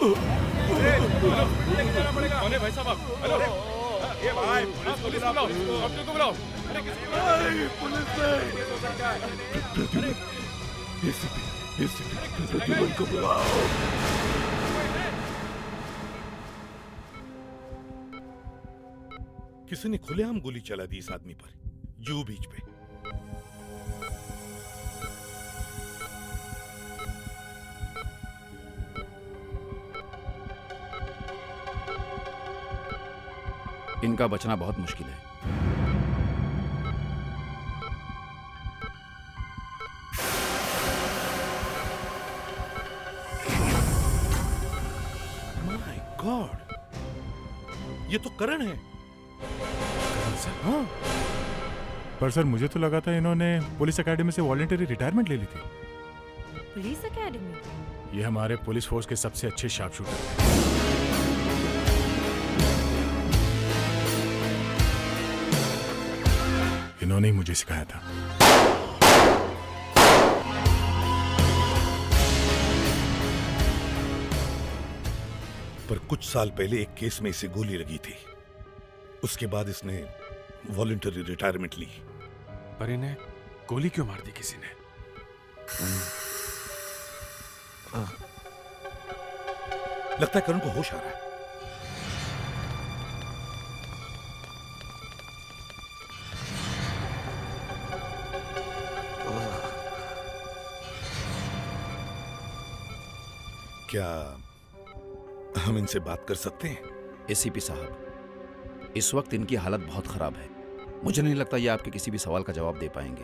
लेके जाना पड़ेगा। कौन है भाई साहब आप? हेलो, ये भाई पुलिस को बुलाओ, डॉक्टर को बुलाओ। अरे किसी को पुलिस को बुलाओ। किसी ने खुलेआम गोली चला दी इस आदमी पर, जू बीच पे। इनका बचना बहुत मुश्किल है। माय गॉड, ये तो करण है। हाँ। पर सर मुझे तो लगा था इन्होंने पुलिस एकेडमी से वॉलंटरी रिटायरमेंट ले ली थी। Police academy? ये हमारे पुलिस फोर्स के सबसे अच्छे शार्प शूटर हैं। इन्होंने ही मुझे सिखाया था। पर कुछ साल पहले एक केस में इसे गोली लगी थी। उसके बाद इसने वॉलंटरी रिटायरमेंट ली। पर इन्हें गोली क्यों मार दी किसी ने? लगता है करण को होश आ रहा है। क्या हम इनसे बात कर सकते हैं? एसीपी साहब, इस वक्त इनकी हालत बहुत खराब है। मुझे नहीं लगता ये आपके किसी भी सवाल का जवाब दे पाएंगे।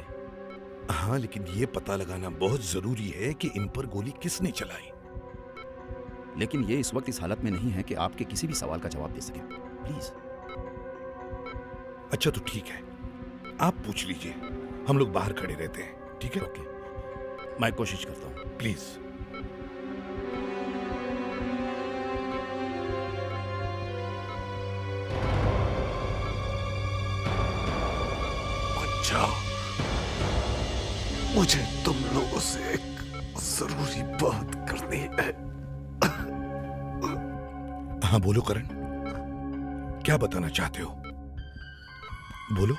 हाँ, लेकिन ये पता लगाना बहुत जरूरी है कि इन पर गोली किसने चलाई। लेकिन ये इस वक्त इस हालत में नहीं है कि आपके किसी भी सवाल का जवाब दे सके। प्लीज। अच्छा तो ठीक है, आप पूछ लीजिए, हम लोग बाहर खड़े रहते हैं। ठीक है? ओके, मैं कोशिश करता हूँ। प्लीज। अच्छा, मुझे तुम लोगों से एक जरूरी बात करनी है। हाँ बोलो करण, क्या बताना चाहते हो? बोलो।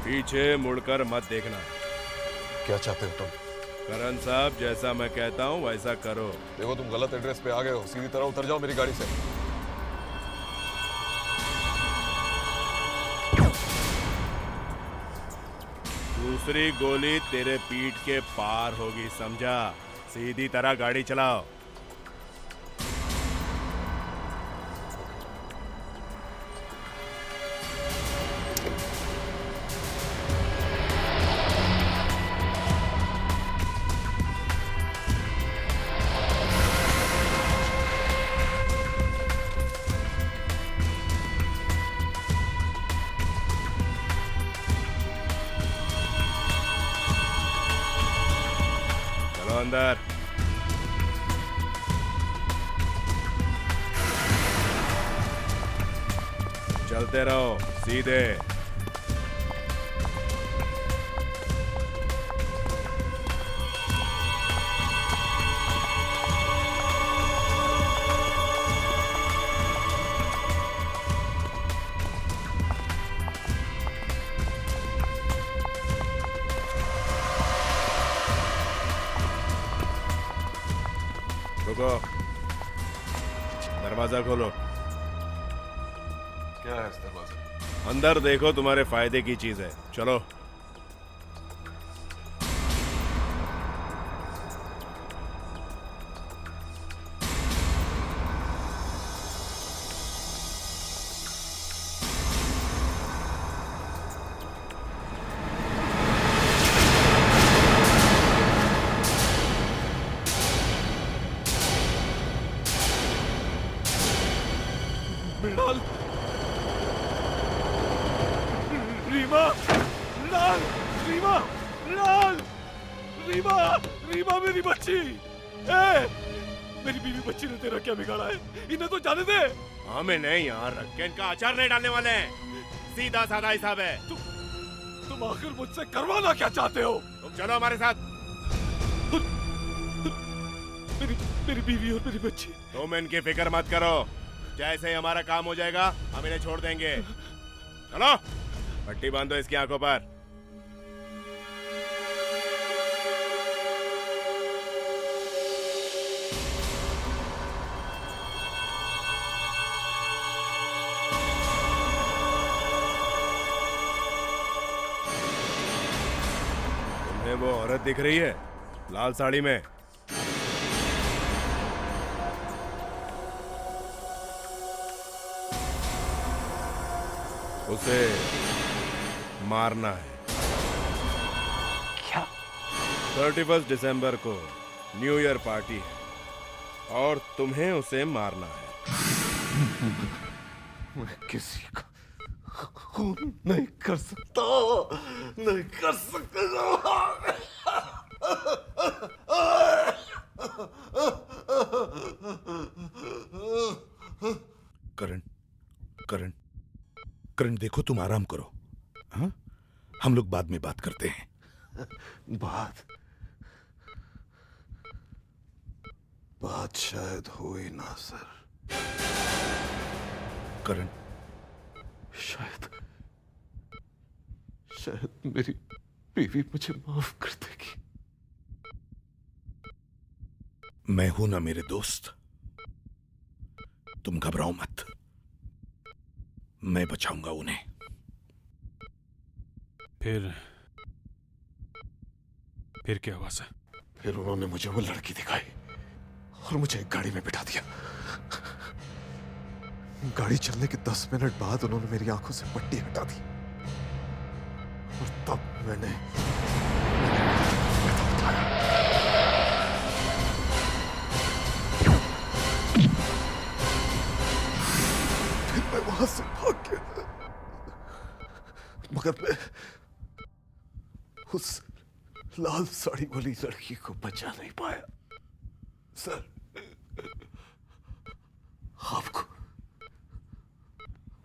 पीछे मुड़कर मत देखना। क्या चाहते हो तुम? करण साहब, जैसा मैं कहता हूँ वैसा करो। देखो तुम गलत एड्रेस पे आ गए हो, सीधी तरह उतर जाओ मेरी गाड़ी से। दूसरी गोली तेरे पीठ के पार होगी, समझा? सीधी तरह गाड़ी चलाओ। चलो अंदर। चलते रहो सीधे। रुको, दरवाजा खोलो। क्या है इस दरवाजे? अंदर देखो, तुम्हारे फायदे की चीज है। चलो। मृणाल, रीमा, रीमा, लाल, रीमा, लाल, रीमा, रीमा मेरी बच्ची। मेरी बीवी बच्ची ने तेरा क्या बिगाड़ा है? इन्हें तो जाने दे। हमें नहीं यहाँ रख के इनका अचार नहीं डालने वाले हैं। सीधा साधा हिसाब है। तुम आखिर मुझसे करवाना क्या चाहते हो? तुम चलो हमारे साथ। मेरी बीवी और मेरी बच्ची। तुम इनकी फिक्र मत करो, जैसे ही हमारा काम हो जाएगा हम इन्हें छोड़ देंगे। चलो, पट्टी बांधो इसकी आंखों पर। तुम्हें वो औरत दिख रही है लाल साड़ी में? उसे मारना है। क्या? 31 दिसंबर को न्यू ईयर पार्टी है और तुम्हें उसे मारना है। मैं किसी का खून नहीं कर सकता, नहीं कर सकता। करण, करण, करण, देखो तुम आराम करो। हाँ, हम लोग बाद में बात करते हैं। बात शायद हो ही ना सर। करण, शायद मेरी बीवी मुझे माफ कर देगी। मैं हूं ना मेरे दोस्त, तुम घबराओ मत, मैं बचाऊंगा उन्हें। फिर क्या हुआ सर? फिर उन्होंने मुझे वो लड़की दिखाई और मुझे एक गाड़ी में बिठा दिया। गाड़ी चलने के 10 मिनट बाद उन्होंने मेरी आंखों से पट्टी हटा दी और तब मैंने उठाया। फिर मैं वहां से भाग गया, मगर मैं उस लाल साड़ी वाली लड़की को बचा नहीं पाया। सर,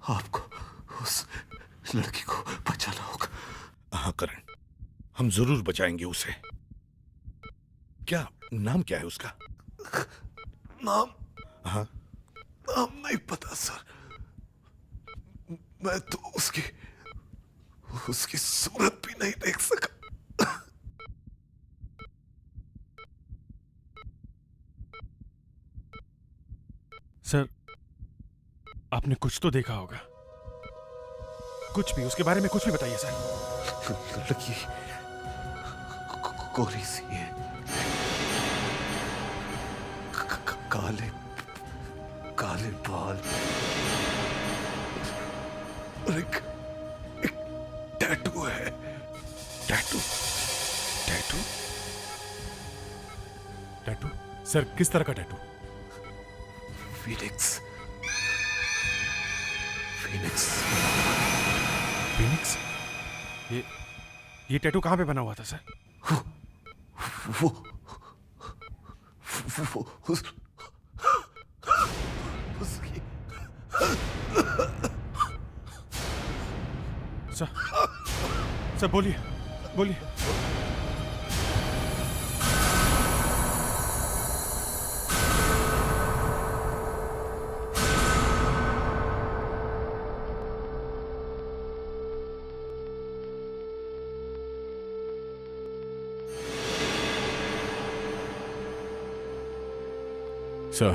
आपको उस लड़की को बचाना होगा। हाँ करण, हम जरूर बचाएंगे उसे। क्या नाम क्या है उसका? नाम? हाँ, नाम नहीं पता सर। मैं तो उसकी सूरत भी नहीं देख सका। सर, आपने कुछ तो देखा होगा, कुछ भी, उसके बारे में कुछ भी बताइए सर। लड़की गोरी सी है, काले काले बाल और एक टैटू है। टैटू? टैटू? टैटू? सर, किस तरह का टैटू? फीनिक्स। फीनिक्स? ये टैटू कहां पे बना हुआ था सर? उसकी। सर बोलिए, बोलिए। सर,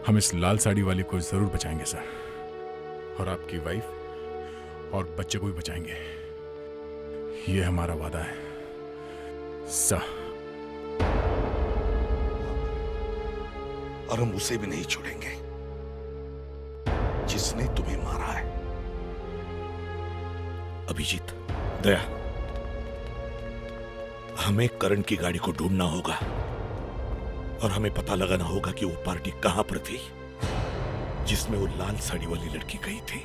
हम इस लाल साड़ी वाली को जरूर बचाएंगे सर, और आपकी वाइफ और बच्चे को भी बचाएंगे, ये हमारा वादा है सर। और हम उसे भी नहीं छोड़ेंगे जिसने तुम्हें मारा है। अभिजीत, दया, हमें करण की गाड़ी को ढूंढना होगा और हमें पता लगाना होगा कि वो पार्टी कहां पर थी जिसमें वो लाल साड़ी वाली लड़की गई थी।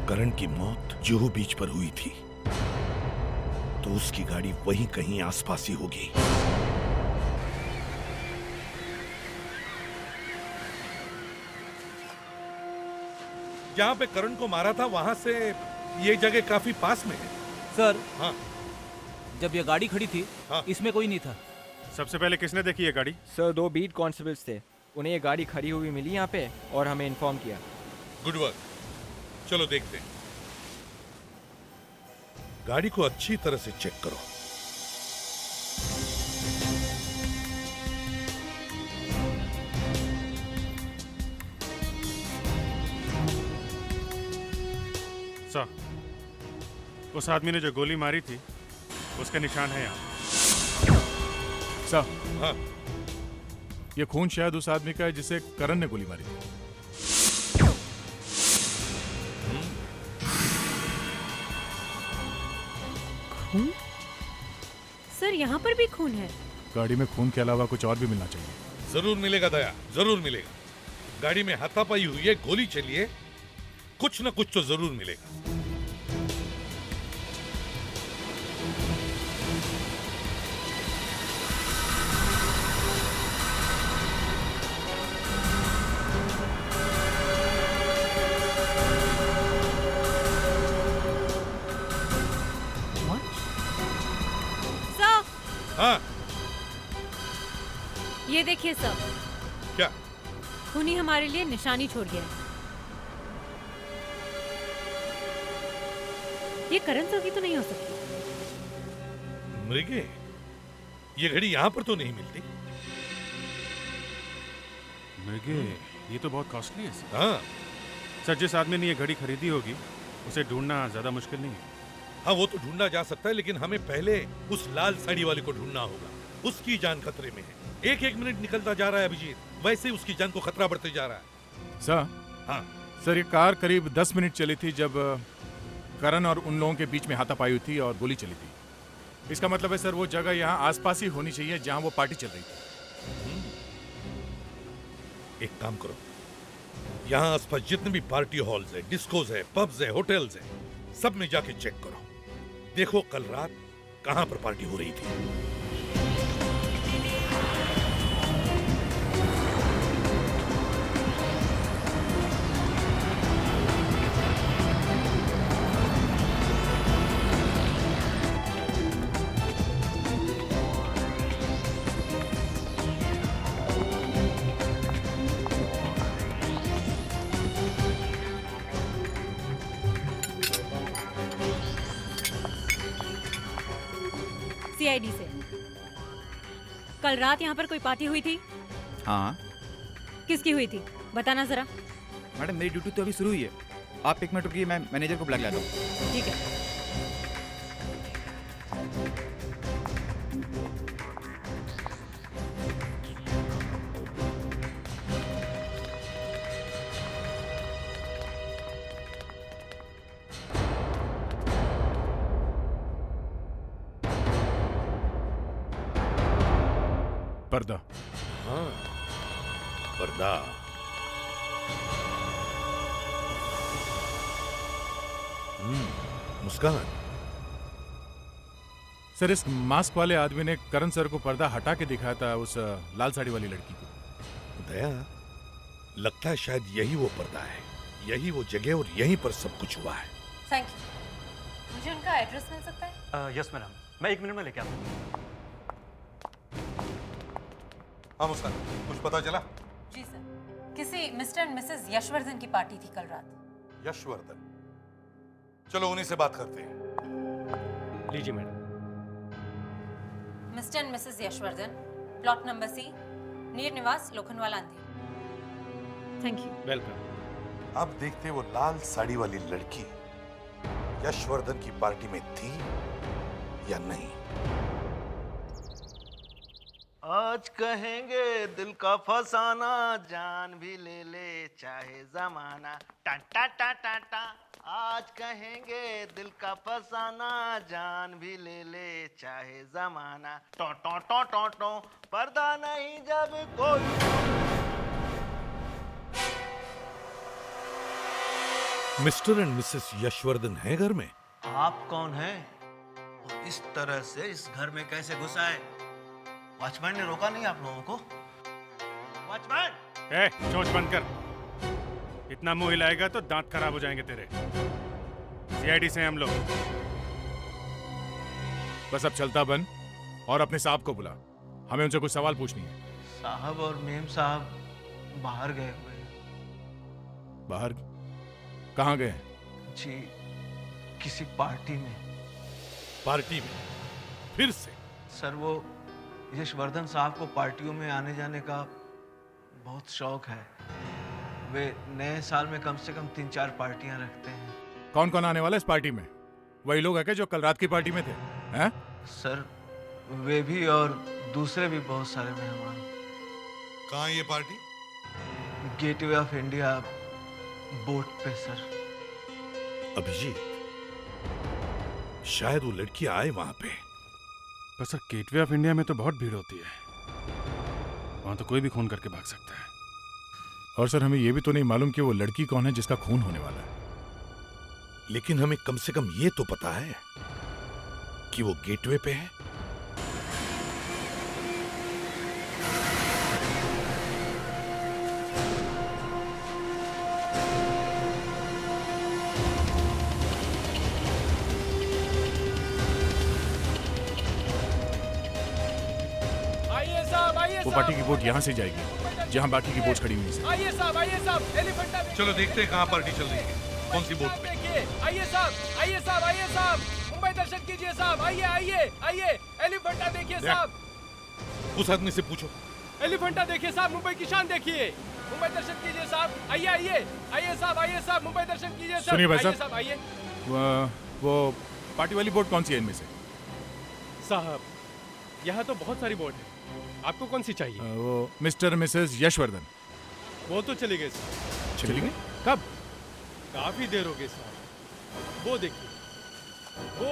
करण की मौत जुहू बीच पर हुई थी तो उसकी गाड़ी वहीं कहीं आसपास ही होगी। जहां पे करण को मारा था वहां से ये जगह काफी पास में है। सर, हाँ जब ये गाड़ी खड़ी थी हाँ। इसमें कोई नहीं था। सबसे पहले किसने देखी ये गाड़ी? सर 2 बीट कांस्टेबल्स थे, उन्हें ये गाड़ी खड़ी हुई मिली यहाँ पे और हमें इन्फॉर्म किया। गुड वर्क, चलो देखते हैं। गाड़ी को अच्छी तरह से चेक करो। सर, उस आदमी ने जो गोली मारी थी उसका निशान है यहाँ। सर, हाँ ये खून शायद उस आदमी का है जिसे करण ने गोली मारी थी। खून? सर यहाँ पर भी खून है। गाड़ी में खून के अलावा कुछ और भी मिलना चाहिए। जरूर मिलेगा दया, जरूर मिलेगा। गाड़ी में हाथापाई हुई है, गोली चली है, कुछ न कुछ तो जरूर मिलेगा। सर, हाँ ये देखिए सर, क्या? खूनी हमारे लिए निशानी छोड़ गया है। ये करण सर की तो नहीं हो सकती। मृगे, ये घड़ी यहां पर तो नहीं मिलती। मृगे, ये तो बहुत कॉस्टली है सर। हाँ सर, जिस आदमी ने ये घड़ी खरीदी होगी उसे ढूंढना ज्यादा मुश्किल नहीं है। हाँ, वो तो ढूंढा जा सकता है, लेकिन हमें पहले उस लाल साड़ी वाले को ढूंढना होगा। उसकी जान खतरे में है। एक मिनट निकलता जा रहा है अभिजीत, वैसे उसकी जान को खतरा बढ़ते जा रहा है। सर, हाँ सर, ये कार करीब 10 मिनट चली थी जब करण और उन लोगों के बीच में हाथापाई हुई थी और गोली चली थी। इसका मतलब है सर वो जगह यहाँ आसपास ही होनी चाहिए जहाँ वो पार्टी चल रही थी। एक काम करो, यहाँ आसपास जितने भी पार्टी हॉल्स है, डिस्कोज है, पब्स है, होटल्स है, सब में जाके चेक करो। देखो कल रात कहाँ पर पार्टी हो रही थी। सीआईडी से। कल रात यहाँ पर कोई पार्टी हुई थी? हाँ किसकी हुई थी, बताना जरा। मैडम, मेरी ड्यूटी तो अभी शुरू हुई है। आप 1 मिनट रुकिए, मैं मैनेजर को बुला के लाता हूँ। ठीक है। पर्दा। हाँ, पर्दा। मुस्कान, सर, इस मास्क वाले आदमी ने करण सर को पर्दा हटा के दिखाया था उस लाल साड़ी वाली लड़की को। दया, लगता है शायद यही वो पर्दा है, यही वो जगह और यहीं पर सब कुछ हुआ है। Thank you. मुझे उनका एड्रेस मिल सकता है? यस मैडम, मैं 1 मिनट में लेके आता हूँ। हाँ मुस्कान, कुछ पता चला? जी सर, किसी मिस्टर एंड मिसेस यशवर्धन की पार्टी थी कल रात। यशवर्धन, चलो उन्हीं से बात करते हैं। लीजिए madam. Mr and Mrs Yashvardhan, plot number C, Neer Niwas, Lokhandwala Andheri. Thank you. Welcome. अब देखते वो लाल साड़ी वाली लड़की यशवर्धन की पार्टी में थी या नहीं। आज कहेंगे दिल का फसाना, जान भी ले ले चाहे जमाना। टा टा टा टा टा। आज कहेंगे दिल का फसाना, जान भी ले ले चाहे जमाना। टो टो टो टो टो, पर्दा नहीं जब कोई। मिस्टर एंड मिसेस यशवर्धन है घर में? आप कौन हैं? और इस तरह से इस घर में कैसे घुस आए? वॉचमैन ने रोका नहीं आप लोगों को? वॉचमैन! ए, चोंच बंद कर। इतना मुंह हिलाएगा तो दांत खराब हो जाएंगे तेरे। सीआईडी से हैं हम लोग। बस अब चलता बन और अपने साहब को बुला, हमें उनसे कुछ सवाल पूछनी है। साहब और मेम साहब बाहर गए हुए हैं। बाहर? कहाँ गए? जी, किसी पार्टी में। पार्टी में? फिर से? सर, वो यशवर्धन साहब को पार्टियों में आने जाने का बहुत शौक है। वे नए साल में कम से कम 3-4 पार्टियां रखते हैं। कौन कौन आने वाला है इस पार्टी में? वही लोग हैं क्या जो कल रात की पार्टी में थे? हैं? सर, वे भी और दूसरे भी बहुत सारे मेहमान। कहाँ है ये party? Gateway of India boat पे सर। अभिजीत, शायद वो लड़की आए वहां पे। पर सर, गेटवे ऑफ इंडिया में तो बहुत भीड़ होती है, वहां तो कोई भी खून करके भाग सकता है। और सर, हमें यह भी तो नहीं मालूम कि वो लड़की कौन है जिसका खून होने वाला है। लेकिन हमें कम से कम ये तो पता है कि वो गेटवे पे है। वो पार्टी की बोट यहाँ से जाएगी जहाँ बाकी की बोट खड़ी हुई है। आइए साहब, एलिफेंटा चलो देखते हैं कहाँ पार्टी चल रही है, कौन सी बोट पे। आइए साहब, मुंबई दर्शन कीजिए साहब। आइए, एलिफेंटा देखिए साहब। उस आदमी से पूछो। एलिफेंटा देखिए साहब, मुंबई की शान देखिए। मुंबई दर्शन कीजिए साहब। आइए साहब, मुंबई दर्शन कीजिए साहब। सुनिए भाई आइए साहब, आइए। वो पार्टी वाली बोट कौन सी है इनमें से? साहब, यहाँ तो बहुत सारी बोट है, आपको कौन सी चाहिए? वो मिस्टर मिसेस यशवर्धन। वो तो चले गए साहब। चली गई? कब? काफी देर हो गई साहब। वो देखिए, वो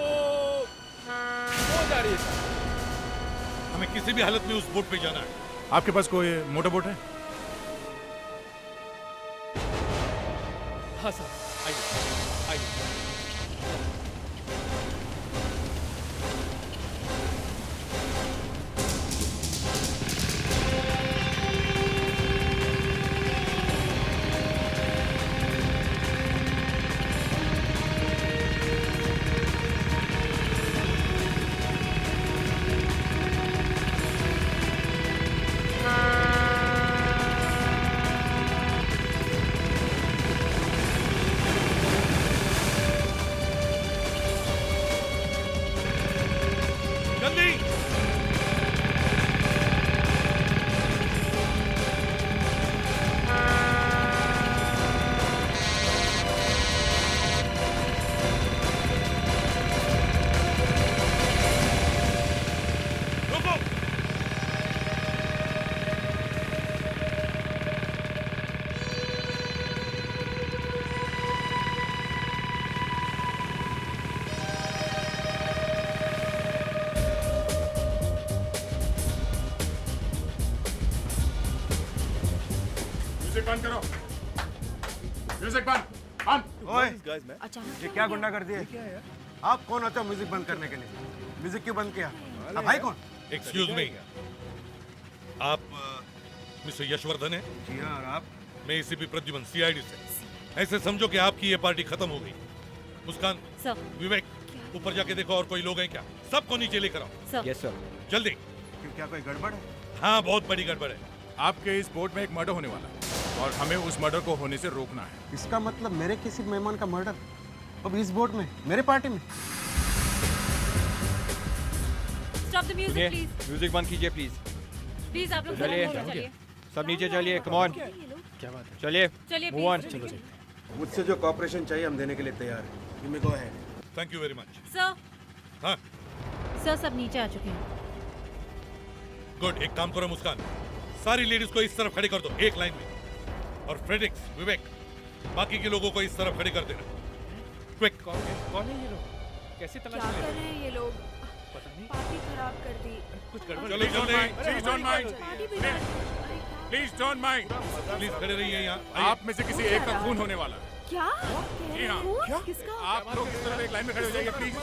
जा रही है साहब। हमें किसी भी हालत में उस बोट पे जाना है। आपके पास कोई मोटर बोट है? हाँ साहब, आइए। म्यूजिक बंद करो। म्यूजिक बंद। ओए, अचानक ये क्या गुंडागर्दी है? आप कौन होते हो म्यूजिक बंद करने के लिए? म्यूजिक क्यों बंद किया? आप भाई कौन? एक्सक्यूज मी, आप मिस्टर यशवर्धन है? जी हाँ, और आप? मैं एसीपी प्रद्युमन, सीआईडी से। ऐसे समझो कि आपकी ये पार्टी खत्म हो गई। मुस्कान, सर। विवेक, ऊपर जाके देखो और कोई लोग हैं क्या। सबको नीचे लेकर आओ। सर। Yes sir. जल्दी। क्या कोई गड़बड़ है? हाँ, बहुत बड़ी गड़बड़ है। आपके इस बोट में एक मर्डर होने वाला है और हमें उस मर्डर को होने से रोकना है। इसका मतलब मेरे किसी मेहमान का मर्डर अब इस बोट में, मेरे पार्टी में? Stop the music please. Music बंद कीजिए प्लीज। प्लीज आप लोग चलिए, सब नीचे चलिए। कम ऑन, क्या बात है? चलिए मूव ऑन। मुझसे जो कॉपरेशन चाहिए हम देने के लिए तैयार हैं। You may go ahead. Thank you very much. Sir. हाँ सर, सब नीचे आ चुके हैं। गुड। एक काम करो मुस्कान, सारी लेडीज को इस तरफ खड़ी कर दो, एक लाइन में। और फ्रेडिक्स, विवेक, बाकी के लोगों को इस तरफ खड़े कर देना। क्विक। कौन है ये लोग? कैसे तलाश क्या कर रहे हैं ये लोग? पता नहीं, पार्टी खराब कर दी। कुछ गड़बड़। चलो जल्दी। प्लीज डोंट माइंड, पार्टी बिगाड़ दी। Please don't mind. प्लीज खड़े रहिए यहाँ। आप में से किसी एक का खून होने वाला है। क्या जी हाँ। क्या? किसका? आप लोग इस तरफ एक लाइन में खड़े हो जाइए प्लीज।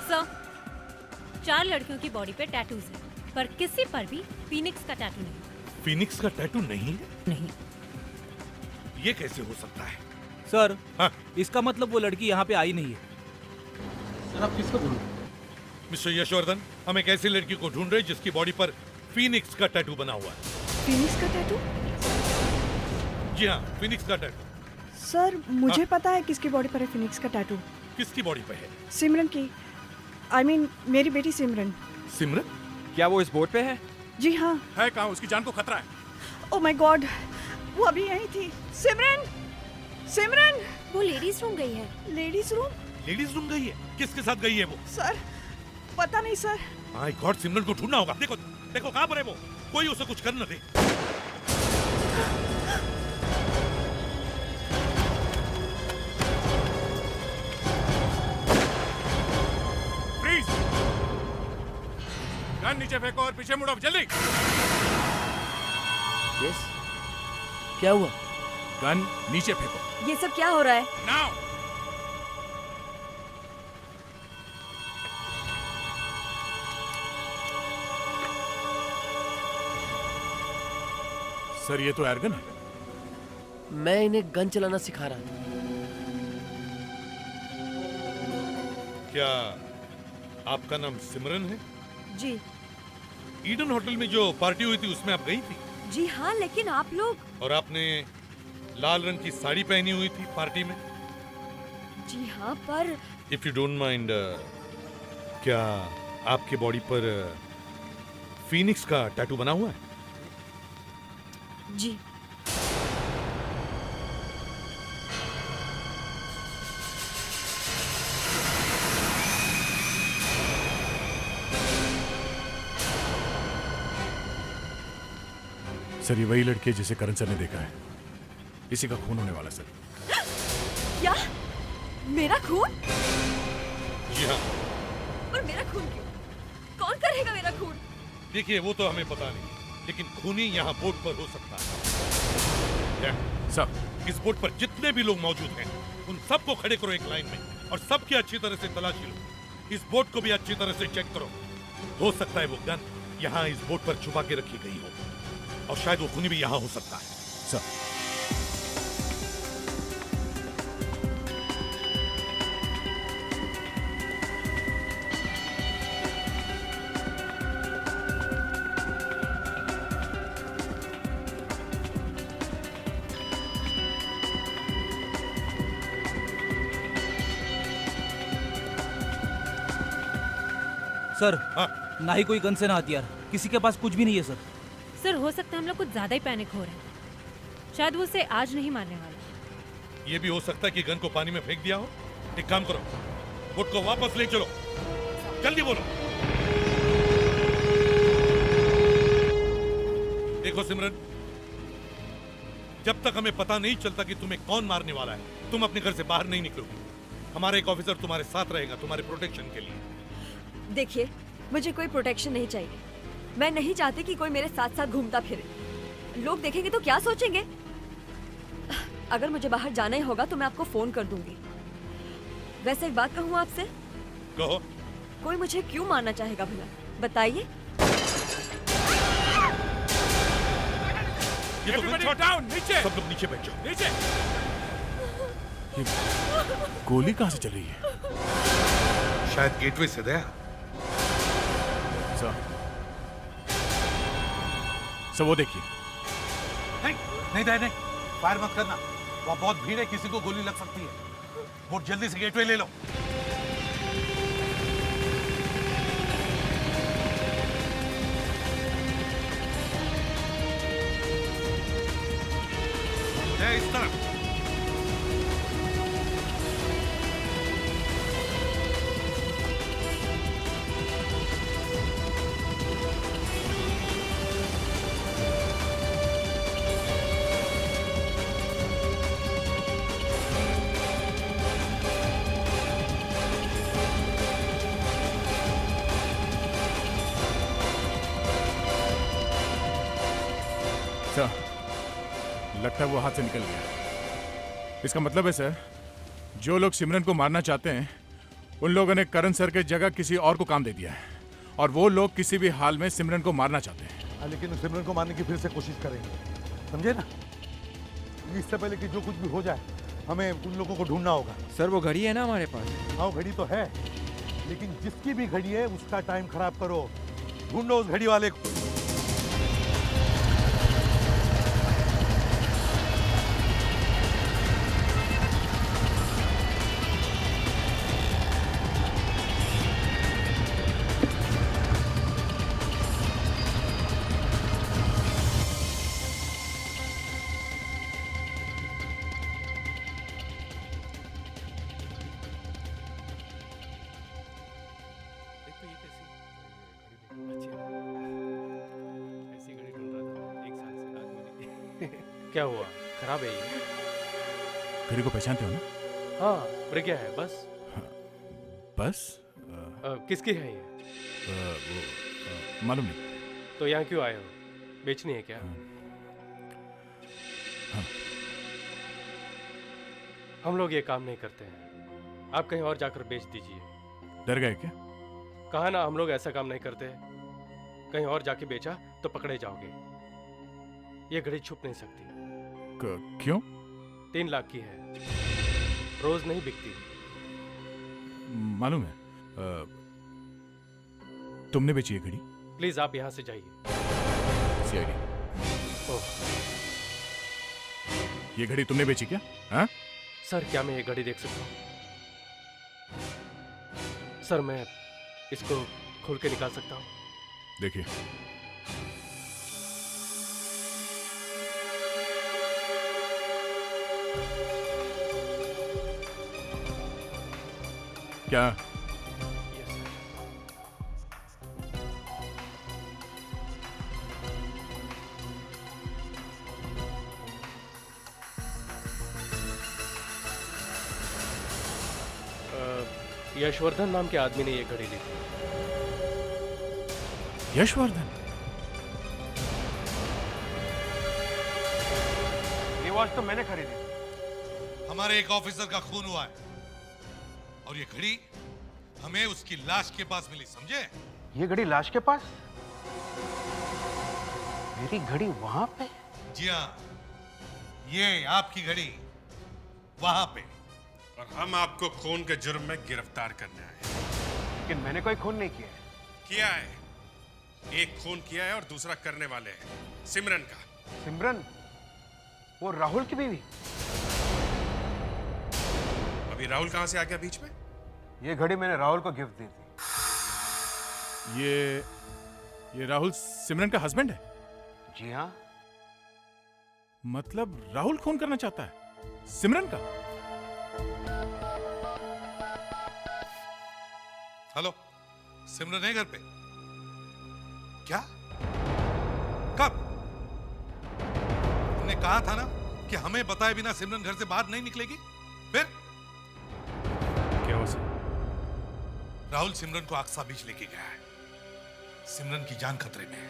सर, 4 लड़कियों की बॉडी पे टैटूज हैं, पर किसी पर भी फीनिक्स का टैटू नहीं। फीनिक्स का टैटू नहीं है? नहीं। ये कैसे हो सकता है? सर, हाँ? इसका मतलब वो लड़की यहाँ पे आई नहीं है। सर आप किसको ढूंढ? मिस्टर यशवर्धन, हम एक ऐसी लड़की को ढूंढ रहे हैं जिसकी बॉडी पर फीनिक्स का टैटू बना हुआ है। फिनिक्स का टैटू? जी हाँ, फीनिक्स का टैटू। सर मुझे पता है किसकी बॉडी पर है फिनिक्स का टैटू। किसकी बॉडी पे है? सिमरन की। I mean, मेरी बेटी सिमरन। सिमरन? क्या वो इस बोट पे है? जी हाँ। है कहाँ? उसकी जान को खतरा है। ओह माय गॉड, वो अभी यहीं थी। सिमरन, सिमरन। वो लेडीज रूम गई है। Ladies room? लेडीज रूम गई है? किसके साथ गई है वो? सर पता नहीं सर। माय गॉड, सिमरन को ढूंढना होगा। देखो देखो कहाँ पर है वो, कोई उसे कुछ कर न दे। फ्रीज! गन नीचे फेंको और पीछे मुड़ो, जल्दी। यस। क्या हुआ? गन नीचे फेंको। ये सब क्या हो रहा है? नाउ। सर ये तो एयरगन है। मैं इन्हें गन चलाना सिखा रहा था। क्या आपका नाम सिमरन है? जी। ईडन होटल में जो पार्टी हुई थी उसमें आप गई थी? जी हाँ, लेकिन आप लोग? और आपने लाल रंग की साड़ी पहनी हुई थी पार्टी में? जी हाँ, पर इफ यू डोंट माइंड, क्या आपके बॉडी पर फीनिक्स का टैटू बना हुआ है? जी। सर ये वही लड़की है जिसे करण सर ने देखा है। इसी का खून होने वाला सर। क्या? मेरा खून? जी हाँ। और मेरा खून क्यों? कौन करेगा मेरा खून? देखिए वो तो हमें पता नहीं, लेकिन खूनी यहाँ बोट पर हो सकता है। सर इस बोट पर जितने भी लोग मौजूद हैं उन सबको खड़े करो एक लाइन में और सबकी अच्छी तरह से तलाशी लो। इस बोट को भी अच्छी तरह से चेक करो। हो सकता है वो गन यहाँ इस बोट पर छुपा के रखी गई हो और शायद वो खूनी भी यहाँ हो सकता है। सर सर, हाँ? ना ही कोई गन से ना हथियार, किसी के पास कुछ भी नहीं है सर। सर हो सकता है हम लोग कुछ ज्यादा ही पैनिक हो रहे हैं। शायद वो उसे आज नहीं मारने वाला। ये भी हो सकता है कि गन को पानी में फेंक दिया हो। एक काम करो, बोट को वापस ले चलो, जल्दी बोलो। देखो सिमरन, जब तक हमें पता नहीं चलता कि तुम्हें कौन मारने वाला है, तुम अपने घर से बाहर नहीं निकलोगे। हमारा एक ऑफिसर तुम्हारे साथ रहेगा, तुम्हारे प्रोटेक्शन के लिए। देखिए, मुझे कोई प्रोटेक्शन नहीं चाहिए। मैं नहीं चाहती कि कोई मेरे साथ साथ घूमता फिरे। लोग देखेंगे तो क्या सोचेंगे? अगर मुझे बाहर जाना ही होगा तो मैं आपको फोन कर दूंगी। वैसे एक बात कहूँ आपसे? कहो। कोई मुझे क्यों मारना चाहेगा भला? बताइए। ये तो Everybody down, नीचे। सब लोग नीचे बैठ जाओ। नीचे। गोली कहाँ से चल रही है? शायद गेटवे से दया। सर वो देखिए। नहीं नहीं, फायर मत करना, वहाँ बहुत भीड़ है, किसी को गोली लग सकती है। बोट जल्दी से गेटवे ले लो। इस तरफ। सर, लगता है वो हाथ से निकल गया। इसका मतलब है सर, जो लोग सिमरन को मारना चाहते हैं उन लोगों ने करण सर के जगह किसी और को काम दे दिया है, और वो लोग किसी भी हाल में सिमरन को मारना चाहते हैं। लेकिन सिमरन को मारने की फिर से कोशिश करेंगे, समझे ना? इससे पहले कि जो कुछ भी हो जाए हमें उन लोगों को ढूंढना होगा। सर वो घड़ी है ना हमारे पास? हाँ घड़ी तो है, लेकिन जिसकी भी घड़ी है उसका टाइम खराब करो, ढूंढो उस घड़ी वाले को। क्या हुआ? खराब है ये? घड़ी को पहचानते हो ना? हाँ, ब्रेक गया है बस। बस? किसकी है ये? मालूम नहीं। तो यहाँ क्यों आए हो? बेचनी है क्या? हाँ। हम लोग ये काम नहीं करते हैं, आप कहीं और जाकर बेच दीजिए। डर गए क्या? कहा ना हम लोग ऐसा काम नहीं करते, कहीं और जाके बेचा तो पकड़े जाओगे। ये घड़ी छुप नहीं सकती। क्यों? 3 लाख की है, रोज नहीं बिकती। मालूम है, तुमने बेची ये घड़ी? प्लीज आप यहाँ से जाइए। सीआईडी। ओह, ये घड़ी तुमने बेची क्या? हाँ? सर क्या मैं ये घड़ी देख सकता हूँ? सर मैं इसको खोल के निकाल सकता हूँ? देखिए। क्या? यशवर्धन नाम के आदमी ने ये घड़ी ली थी। यशवर्धन? ये वॉच तो मैंने खरीदी। हमारे एक ऑफिसर का खून हुआ है और ये घड़ी हमें उसकी लाश के पास मिली, समझे? ये घड़ी लाश के पास? मेरी घड़ी वहां पे? जी हाँ, ये आपकी घड़ी वहां पे। और हम आपको खून के जुर्म में गिरफ्तार करने आए हैं। लेकिन मैंने कोई खून नहीं किया है। किया है, एक खून किया है और दूसरा करने वाले हैं, सिमरन का। सिमरन? वो राहुल की बीवी? अभी राहुल कहां से आ गया बीच में? ये घड़ी मैंने राहुल को गिफ्ट दी थी। ये राहुल सिमरन का हस्बैंड है? जी हाँ। मतलब राहुल खून करना चाहता है सिमरन का? हेलो, सिमरन है घर पे? क्या? कब? हमने कहा था ना कि हमें बताए बिना सिमरन घर से बाहर नहीं निकलेगी। फिर क्या हुआ सर? राहुल सिमरन को अक्सा बीच लेके गया है। सिमरन की जान खतरे में है,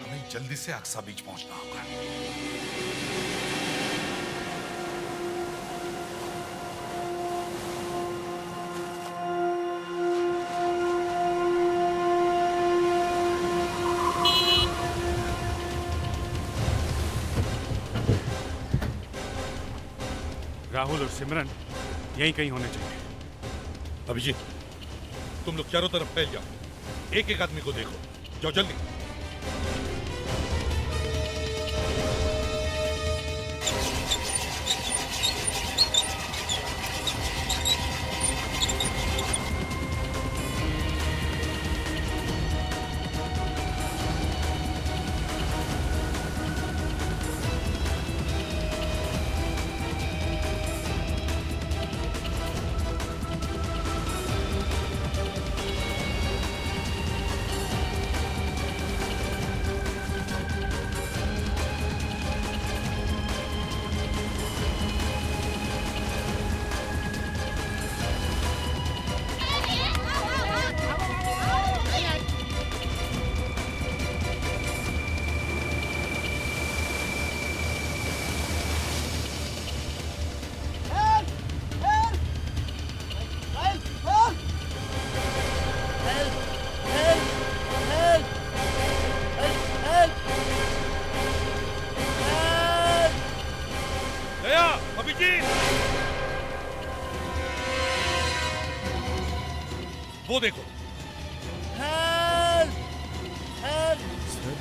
हमें जल्दी से अक्सा बीच पहुंचना होगा। राहुल और सिमरन यहीं कहीं होने चाहिए। अभिजीत, तुम लोग चारों तरफ फैल जाओ, एक एक आदमी को देखो, जाओ जल्दी।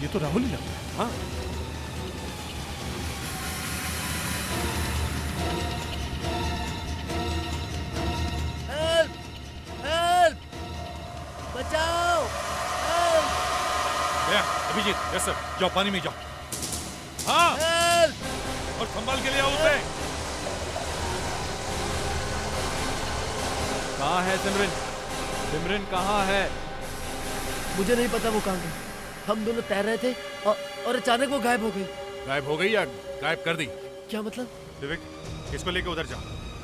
ये तो राहुल ही लगता है। हाँ हेल्प हेल्प बचाओ हेल्प गया अभिजीत, यस सर, जाओ पानी में जाओ। हाँ हेल्प और संभाल के ले आओ उसे। कहाँ है सिमरन? सिमरन कहाँ है? मुझे नहीं पता वो कहाँ गई। हम दोनों तैर रहे थे और अचानक वो गायब हो गई। गायब हो गई या गायब कर दी? क्या मतलब? विवेक इसको लेके उधर जाओ,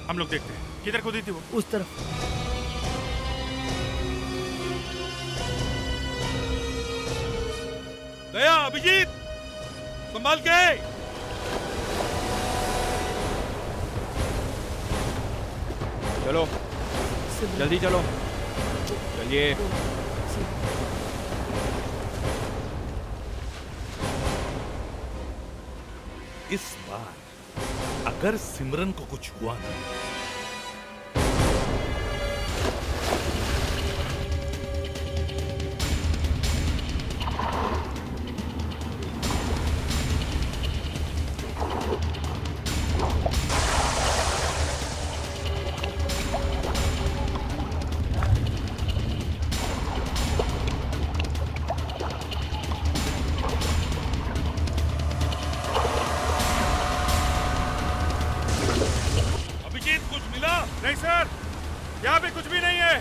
हम लोग देखते हैं किधर कूदी थी वो। उस तरफ। दया, अभिजीत, संभाल के। चलो जल्दी चलो, चलिए। इस बार अगर सिमरन को कुछ हुआ ना, नहीं सर, यहाँ पे कुछ भी नहीं है।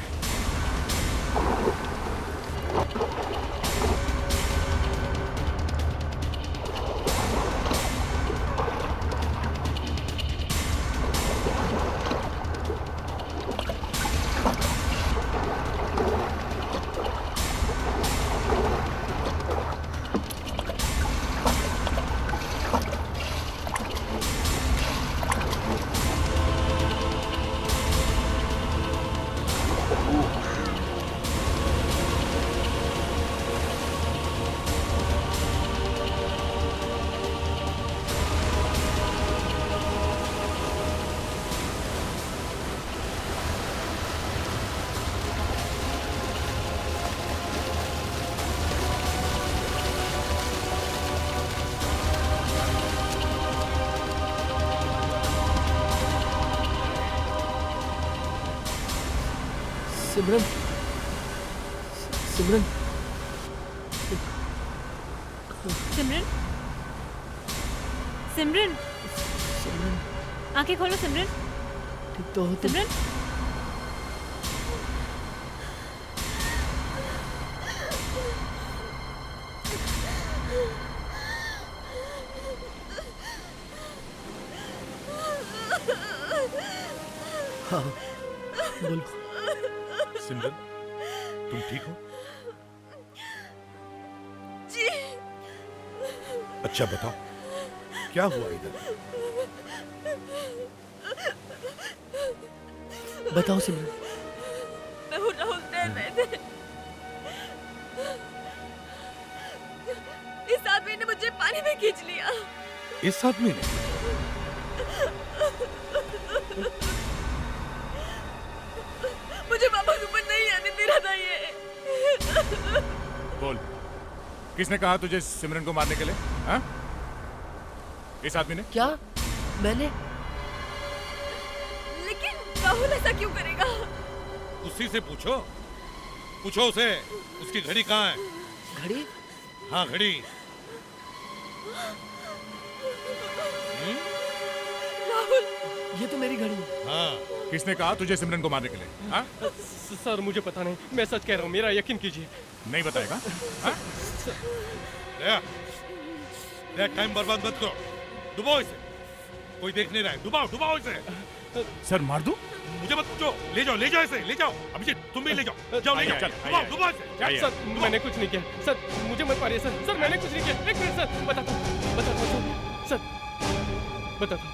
सिमरन सिमरन सिमरन सिमरन सिमरन आंखें खोलो सिमरन। ठीक तो हो तुम? सिमरन हाँ बोलो। सिमरन तुम ठीक हो? जी। अच्छा बताओ क्या हुआ इधर? बताओ सिमरन। मैं और राहुल तैर रहे थे, इस आदमी ने मुझे पानी में खींच लिया। इस आदमी ने? मुझे वापस ऊपर नहीं आने दे रहा था ये। बोल, किसने कहा तुझे सिमरन को मारने के लिए? हाँ? इस आदमी ने? क्या? मैंने? लेकिन राहुल ऐसा क्यों करेगा? उसी से पूछो, पूछो उसे, उसकी घड़ी कहाँ है? घड़ी? हाँ घड़ी। राहुल, ये तो मेरी घड़ी है। हाँ। किसने कहा तुझे सिमरन को मारने के लिए? हाँ? सर मुझे पता नहीं, मैं सच कह रहा हूँ, मेरा यकीन कीजिए। नहीं बताएगा? हाँ? दया, टाइम बर्बाद मत करो, डुबाओ इसे, कोई देख नहीं रहा है, डुबाओ डुबाओ इसे। सर मार दूं? मुझे मत पूछो, ले जाओ इसे, ले जाओ। अभिजीत तुम भी ले जाओ, जाओ ले जाओ, डुबाओ डुबाओ इसे। सर मैंने कुछ नहीं किया, सर मुझे मत मारिए सर, सर मैंने कुछ नहीं किया। एक मिनट सर, बताता हूँ सर, बताता हूँ।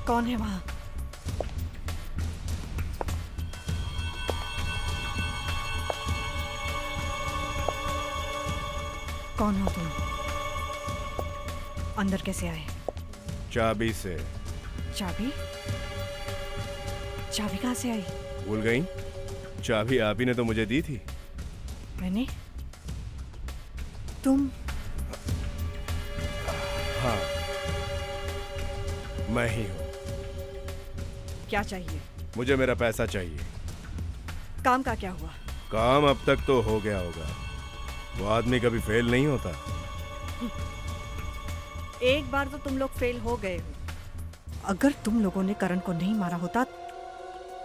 कौन है वहाँ? कौन हो तुम? अंदर कैसे आए? चाबी से। चाबी? चाबी कहाँ से आई? भूल गई? चाबी आप ही ने तो मुझे दी थी। मैंने? तुम? हाँ, मैं ही हूँ। क्या चाहिए? मुझे मेरा पैसा चाहिए। काम का क्या हुआ? काम अब तक तो हो गया होगा। वो आदमी कभी फेल नहीं होता। एक बार तो तुम लोग फेल हो गए हो। अगर तुम लोगों ने करण को नहीं मारा होता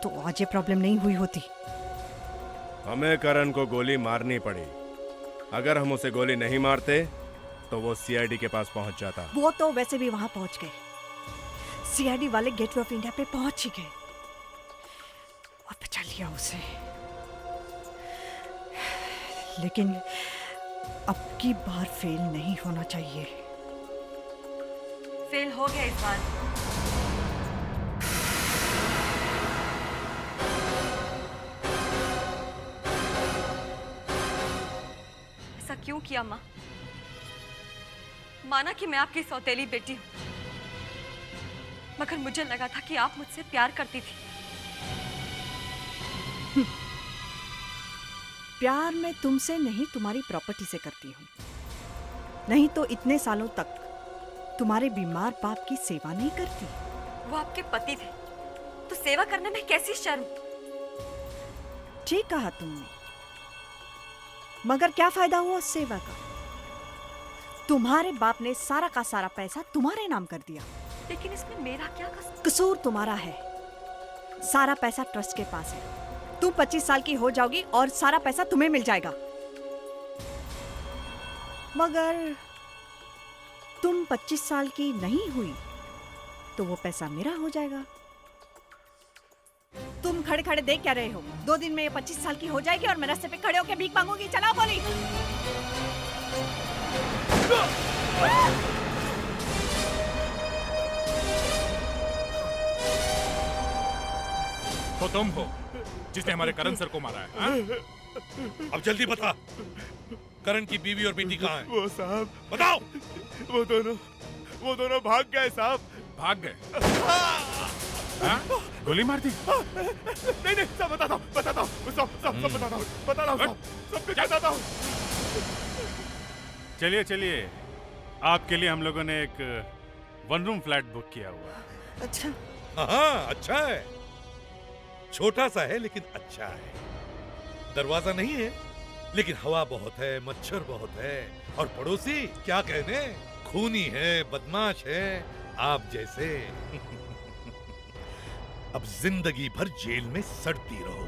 तो आज ये प्रॉब्लम नहीं हुई होती। हमें करण को गोली मारनी पड़ी। अगर हम उसे गोली नहीं मारते तो वो सीआईडी के पास पहुंच जाता। वो तो वैसे भी वहां पहुंच गए। सीआईडी वाले गेटवे ऑफ इंडिया पे पहुंच ही गए और बचा लिया उसे। लेकिन अब की बार फेल नहीं होना चाहिए। फेल हो गया इस बार। ऐसा क्यों किया माँ? माना कि मैं आपकी सौतेली बेटी हूं, मगर मुझे लगा था कि आप मुझसे प्यार करती थी। प्यार मैं तुमसे नहीं तुम्हारी प्रॉपर्टी से करती हूँ। नहीं तो इतने सालों तक तुम्हारे बीमार बाप की सेवा नहीं करती। वो आपके पति थे तो सेवा करने में कैसी शर्म? ठीक कहा तुमने, मगर क्या फायदा हुआ उस सेवा का? तुम्हारे बाप ने सारा का सारा पैसा तुम्हारे नाम कर दिया। लेकिन इसमें मेरा क्या कसूर? कसूर तुम्हारा है। सारा पैसा ट्रस्ट के पास है। तुम 25 साल की हो जाओगी और सारा पैसा तुम्हें मिल जाएगा। मगर तुम 25 साल की नहीं हुई तो वो पैसा मेरा हो जाएगा। तुम खड़े खड़े देख क्या रहे हो? 2 दिन में ये 25 साल की हो जाएगी और मैं रास्ते पे खड़े होकर भीख मांगूंगी। चलाओ गोली। तो तुम हो जिसने हमारे करण सर को मारा है, हाँ? अब जल्दी बता, करण की बीवी और बेटी कहाँ है? वो साहब बताओ। वो दोनों भाग गए साहब। भाग गए? हाँ? गोली मार दी? नहीं सब बताता हूँ सब बताता हूँ सब कुछ बताता हूँ। चलिए आपके लिए हम लोगों ने एक 1 रूम फ्लैट बुक किया हुआ है। अच्छा। हाँ, अच्छा है। छोटा सा है लेकिन अच्छा है। दरवाजा नहीं है लेकिन हवा बहुत है, मच्छर बहुत है, और पड़ोसी क्या कहने, खूनी है, बदमाश है, आप जैसे। अब जिंदगी भर जेल में सड़ती रहो।